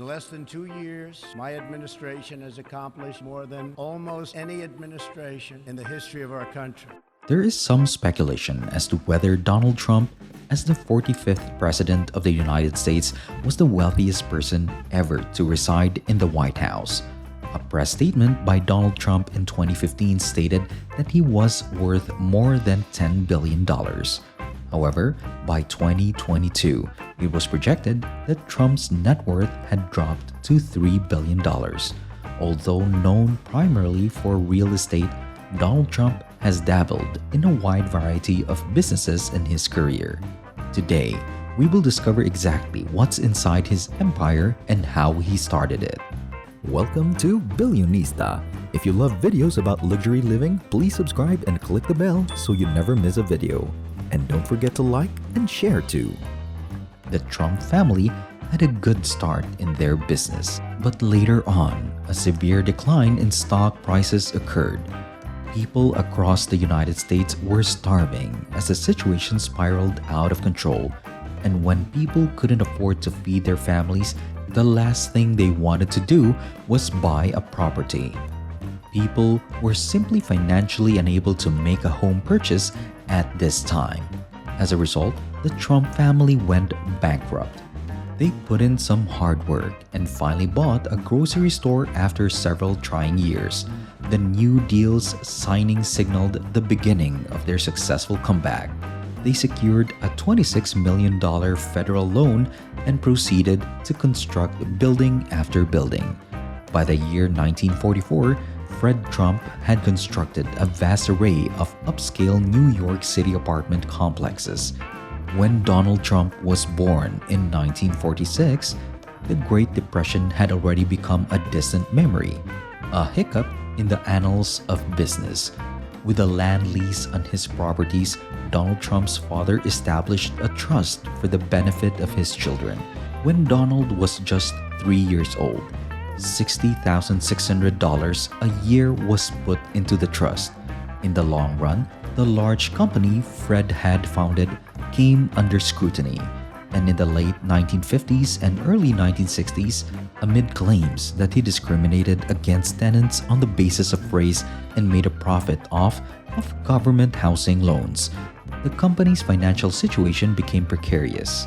In less than 2 years, my administration has accomplished more than almost any administration in the history of our country. There is some speculation as to whether Donald Trump, as the 45th President of the United States, was the wealthiest person ever to reside in the White House. A press statement by Donald Trump in 2015 stated that he was worth more than $10 billion. However, by 2022, it was projected that Trump's net worth had dropped to $3 billion. Although known primarily for real estate, Donald Trump has dabbled in a wide variety of businesses in his career. Today, we will discover exactly what's inside his empire and how he started it. Welcome to Billionista. If you love videos about luxury living, please subscribe and click the bell so you never miss a video. And don't forget to like and share too. The Trump family had a good start in their business, but later on, a severe decline in stock prices occurred. People across the United States were starving as the situation spiraled out of control, and when people couldn't afford to feed their families, the last thing they wanted to do was buy a property. People were simply financially unable to make a home purchase at this time. As a result, the Trump family went bankrupt. They put in some hard work and finally bought a grocery store after several trying years. The New Deal's signing signaled the beginning of their successful comeback. They secured a $26 million federal loan and proceeded to construct building after building. By the year 1944, Fred Trump had constructed a vast array of upscale New York City apartment complexes. When Donald Trump was born in 1946, the Great Depression had already become a distant memory, a hiccup in the annals of business. With a land lease on his properties, Donald Trump's father established a trust for the benefit of his children. When Donald was just 3 years old, $60,600 a year was put into the trust. In the long run, the large company Fred had founded came under scrutiny, and in the late 1950s and early 1960s, amid claims that he discriminated against tenants on the basis of race and made a profit off of government housing loans, the company's financial situation became precarious.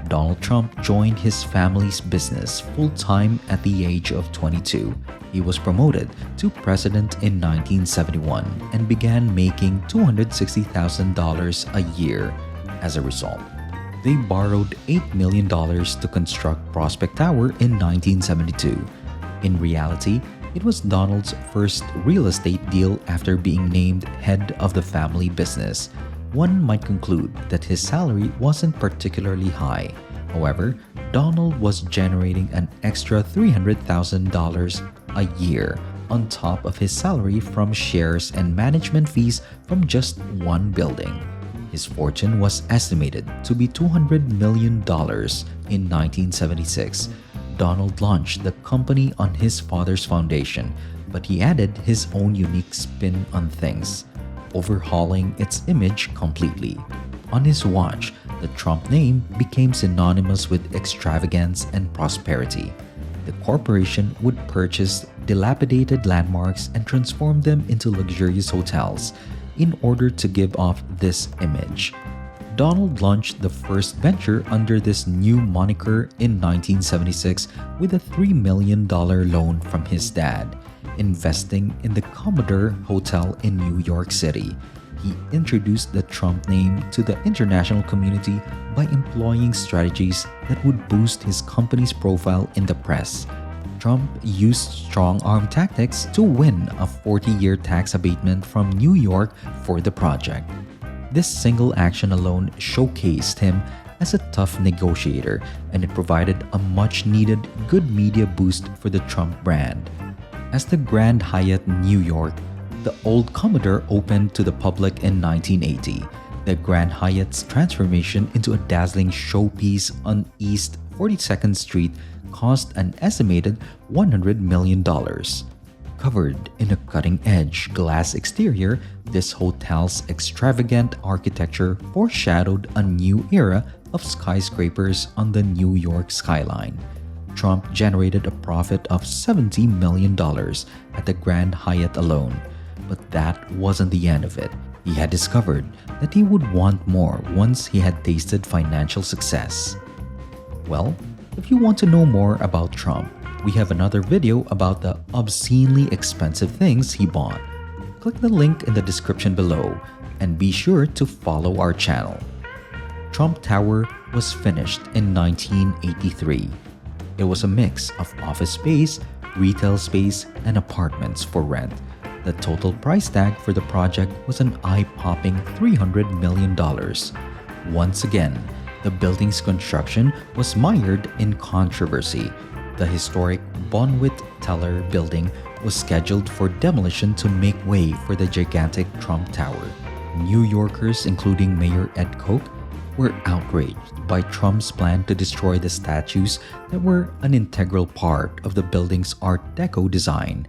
Donald Trump joined his family's business full-time at the age of 22. He was promoted to president in 1971 and began making $260,000 a year. As a result, they borrowed $8 million to construct Prospect Tower in 1972. In reality, it was Donald's first real estate deal after being named head of the family business. One might conclude that his salary wasn't particularly high. However, Donald was generating an extra $300,000 a year on top of his salary from shares and management fees from just one building. His fortune was estimated to be $200 million in 1976. Donald launched the company on his father's foundation, but he added his own unique spin on things, overhauling its image completely. On his watch, the Trump name became synonymous with extravagance and prosperity. The corporation would purchase dilapidated landmarks and transform them into luxurious hotels in order to give off this image. Donald launched the first venture under this new moniker in 1976 with a $3 million loan from his dad, investing in the Commodore Hotel in New York City. He introduced the Trump name to the international community by employing strategies that would boost his company's profile in the press. Trump used strong-arm tactics to win a 40-year tax abatement from New York for the project. This single action alone showcased him as a tough negotiator, and it provided a much-needed good media boost for the Trump brand. As the Grand Hyatt New York, the old Commodore opened to the public in 1980. The Grand Hyatt's transformation into a dazzling showpiece on East 42nd Street cost an estimated $100 million. Covered in a cutting-edge glass exterior, this hotel's extravagant architecture foreshadowed a new era of skyscrapers on the New York skyline. Trump generated a profit of $70 million at the Grand Hyatt alone. But that wasn't the end of it. He had discovered that he would want more once he had tasted financial success. Well, if you want to know more about Trump, we have another video about the obscenely expensive things he bought. Click the link in the description below and be sure to follow our channel. Trump Tower was finished in 1983. It was a mix of office space, retail space, and apartments for rent. The total price tag for the project was an eye-popping $300 million. Once again, the building's construction was mired in controversy. The historic Bonwit-Teller building was scheduled for demolition to make way for the gigantic Trump Tower. New Yorkers, including Mayor Ed Koch, were outraged by Trump's plan to destroy the statues that were an integral part of the building's Art Deco design.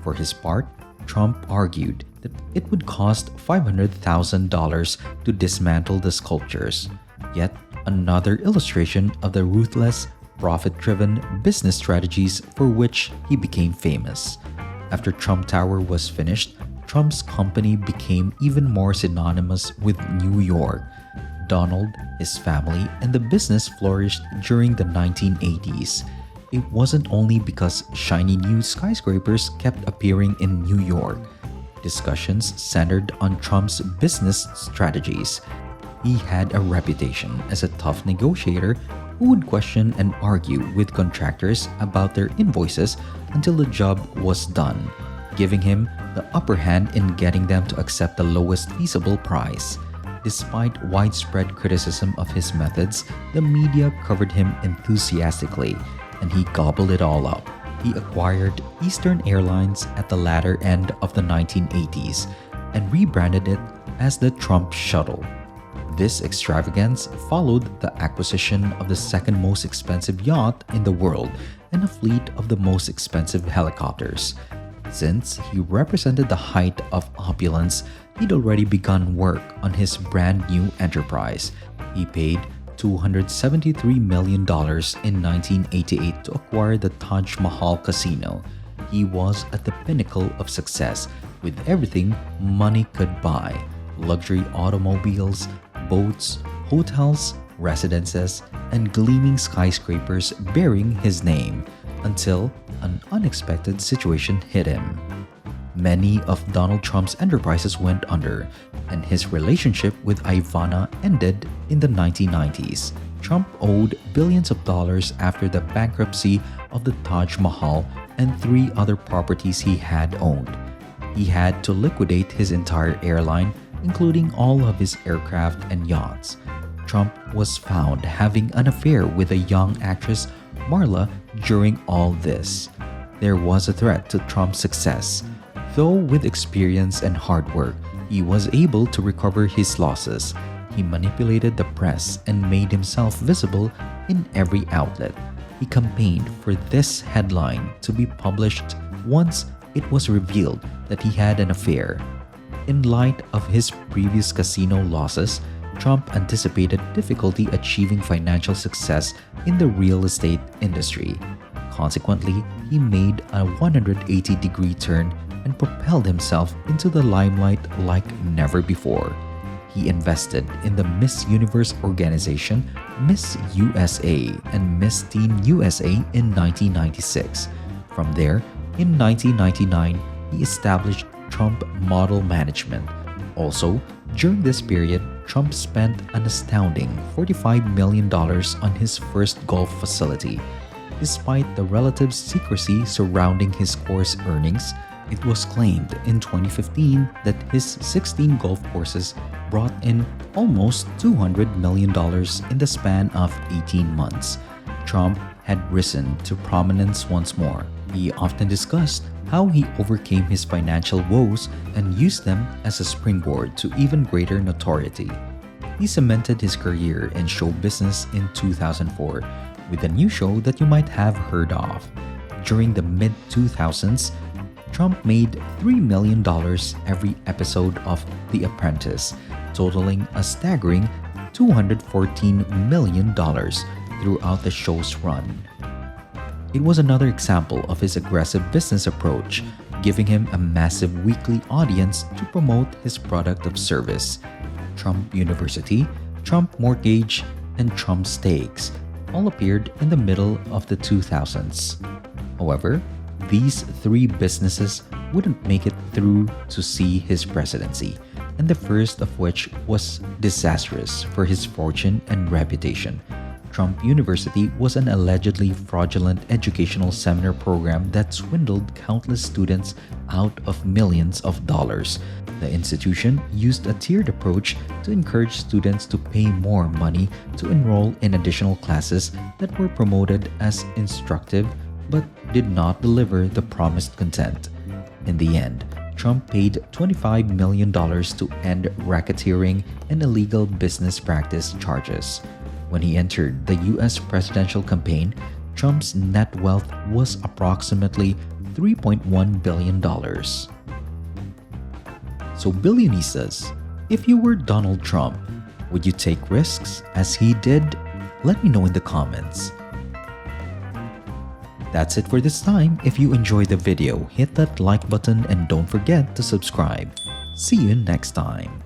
For his part, Trump argued that it would cost $500,000 to dismantle the sculptures. Yet another illustration of the ruthless, profit-driven business strategies for which he became famous. After Trump Tower was finished, Trump's company became even more synonymous with New York. Donald, his family, and the business flourished during the 1980s. It wasn't only because shiny new skyscrapers kept appearing in New York. Discussions centered on Trump's business strategies. He had a reputation as a tough negotiator who would question and argue with contractors about their invoices until the job was done, giving him the upper hand in getting them to accept the lowest feasible price. Despite widespread criticism of his methods, the media covered him enthusiastically, and he gobbled it all up. He acquired Eastern Airlines at the latter end of the 1980s and rebranded it as the Trump Shuttle. This extravagance followed the acquisition of the second most expensive yacht in the world and a fleet of the most expensive helicopters. Since he represented the height of opulence, he'd already begun work on his brand new enterprise. He paid $273 million in 1988 to acquire the Taj Mahal Casino. He was at the pinnacle of success with everything money could buy: luxury automobiles, boats, hotels, residences, and gleaming skyscrapers bearing his name, until an unexpected situation hit him. Many of Donald Trump's enterprises went under, and his relationship with Ivana ended in the 1990s. Trump owed billions of dollars after the bankruptcy of the Taj Mahal and 3 other properties he had owned. He had to liquidate his entire airline, including all of his aircraft and yachts. Trump was found having an affair with a young actress, Marla, during all this. There was a threat to Trump's success. Though with experience and hard work, he was able to recover his losses. He manipulated the press and made himself visible in every outlet. He campaigned for this headline to be published once it was revealed that he had an affair. In light of his previous casino losses, Trump anticipated difficulty achieving financial success in the real estate industry. Consequently, he made a 180-degree turn and propelled himself into the limelight like never before. He invested in the Miss Universe organization, Miss USA, and Miss Teen USA in 1996. From there, in 1999, he established Trump Model Management. Also, during this period, Trump spent an astounding $45 million on his first golf facility. Despite the relative secrecy surrounding his course earnings, it was claimed in 2015 that his 16 golf courses brought in almost $200 million in the span of 18 months. Trump had risen to prominence once more. He often discussed how he overcame his financial woes and used them as a springboard to even greater notoriety. He cemented his career in show business in 2004 with a new show that you might have heard of. During the mid-2000s, Trump made $3 million every episode of The Apprentice, totaling a staggering $214 million throughout the show's run. It was another example of his aggressive business approach, giving him a massive weekly audience to promote his product of service. Trump University, Trump Mortgage, and Trump Steaks all appeared in the middle of the 2000s. However, these three businesses wouldn't make it through to see his presidency, and the first of which was disastrous for his fortune and reputation. Trump University was an allegedly fraudulent educational seminar program that swindled countless students out of millions of dollars. The institution used a tiered approach to encourage students to pay more money to enroll in additional classes that were promoted as instructive but did not deliver the promised content. In the end, Trump paid $25 million to end racketeering and illegal business practice charges. When he entered the US presidential campaign, Trump's net wealth was approximately $3.1 billion. So billionistas, if you were Donald Trump, would you take risks as he did? Let me know in the comments. That's it for this time. If you enjoyed the video, hit that like button and don't forget to subscribe. See you next time.